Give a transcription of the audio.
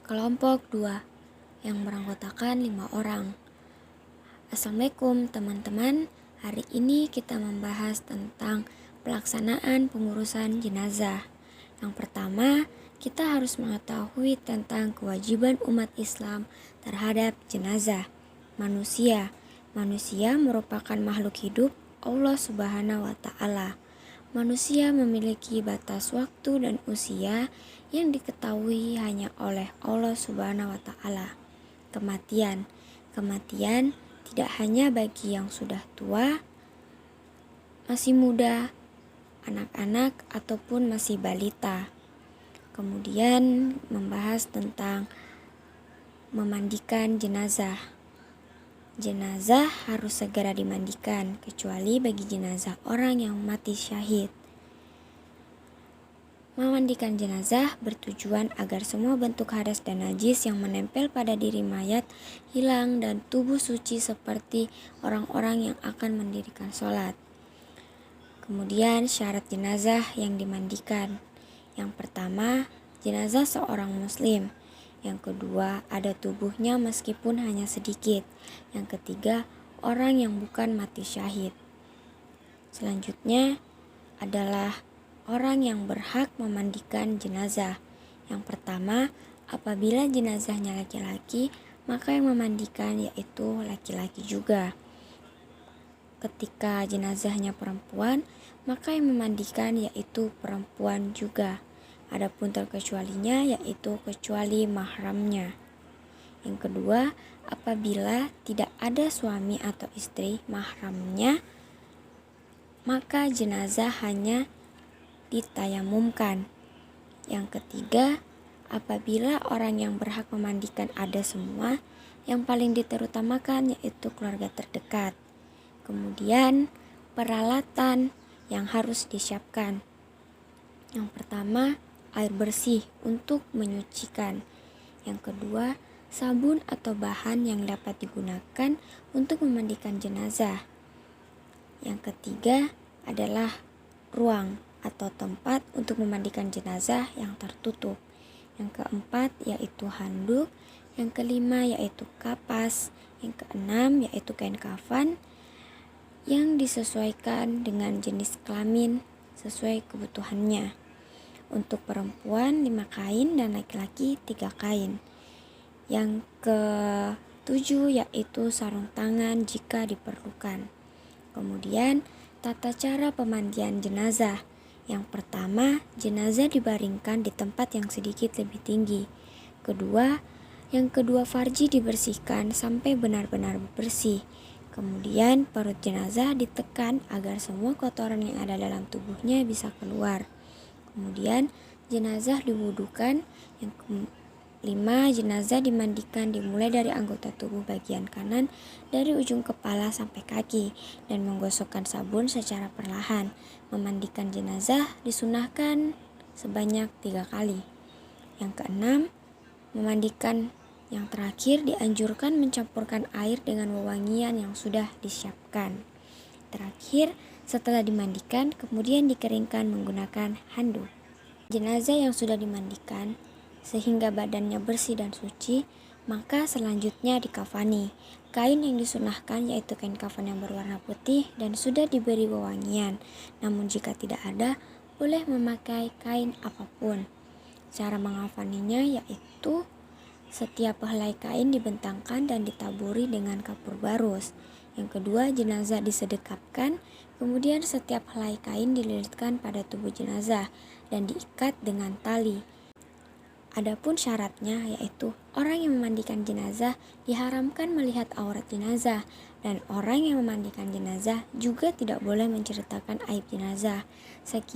Kelompok 2 yang beranggotakan 5 orang. Assalamualaikum teman-teman. Hari ini kita membahas tentang pelaksanaan pengurusan jenazah. Yang pertama, kita harus mengetahui tentang kewajiban umat Islam terhadap jenazah. Manusia merupakan makhluk hidup Allah Subhanahu wa Ta'ala. Manusia memiliki batas waktu dan usia yang diketahui hanya oleh Allah Subhanahu wa Ta'ala. Kematian tidak hanya bagi yang sudah tua, masih muda, anak-anak ataupun masih balita. Kemudian membahas tentang memandikan jenazah. Jenazah harus segera dimandikan, kecuali bagi jenazah orang yang mati syahid. Memandikan jenazah bertujuan agar semua bentuk hadas dan najis yang menempel pada diri mayat hilang dan tubuh suci seperti orang-orang yang akan mendirikan sholat. Kemudian syarat jenazah yang dimandikan. Yang pertama, jenazah seorang muslim. Yang kedua, ada tubuhnya meskipun hanya sedikit. Yang ketiga, orang yang bukan mati syahid. Selanjutnya adalah orang yang berhak memandikan jenazah. Yang pertama, apabila jenazahnya laki-laki, maka yang memandikan yaitu laki-laki juga. Ketika jenazahnya perempuan, maka yang memandikan yaitu perempuan juga. Adapun terkecualinya yaitu kecuali mahramnya. Yang kedua, apabila tidak ada suami atau istri mahramnya, maka jenazah hanya ditayamumkan. Yang ketiga, apabila orang yang berhak memandikan ada semua, yang paling diterutamakan yaitu keluarga terdekat. Kemudian peralatan yang harus disiapkan. Yang pertama, air bersih untuk menyucikan. Yang kedua, sabun atau bahan yang dapat digunakan untuk memandikan jenazah. Yang ketiga adalah ruang atau tempat untuk memandikan jenazah yang tertutup. Yang keempat yaitu handuk. Yang kelima yaitu kapas. Yang keenam yaitu kain kafan yang disesuaikan dengan jenis kelamin sesuai kebutuhannya. Untuk perempuan 5 kain dan laki-laki 3 kain. Yang ketujuh yaitu sarung tangan jika diperlukan. Kemudian tata cara pemandian jenazah. Yang pertama, jenazah dibaringkan di tempat yang sedikit lebih tinggi. Yang kedua farji dibersihkan sampai benar-benar bersih. Kemudian perut jenazah ditekan agar semua kotoran yang ada dalam tubuhnya bisa keluar. Kemudian jenazah diwudukan. Yang kelima, jenazah dimandikan dimulai dari anggota tubuh bagian kanan dari ujung kepala sampai kaki dan menggosokkan sabun secara perlahan. Memandikan jenazah disunahkan sebanyak 3 kali. Yang keenam, memandikan yang terakhir dianjurkan mencampurkan air dengan wewangian yang sudah disiapkan. Terakhir, setelah dimandikan, kemudian dikeringkan menggunakan handuk. Jenazah yang sudah dimandikan sehingga badannya bersih dan suci, maka selanjutnya dikafani. Kain yang disunahkan yaitu kain kafan yang berwarna putih dan sudah diberi wewangian. Namun jika tidak ada, boleh memakai kain apapun. Cara mengafaninya yaitu setiap helai kain dibentangkan dan ditaburi dengan kapur barus. Yang kedua, jenazah disedekapkan, kemudian setiap helai kain dililitkan pada tubuh jenazah dan diikat dengan tali. Adapun syaratnya yaitu orang yang memandikan jenazah diharamkan melihat aurat jenazah dan orang yang memandikan jenazah juga tidak boleh menceritakan aib jenazah. Sekian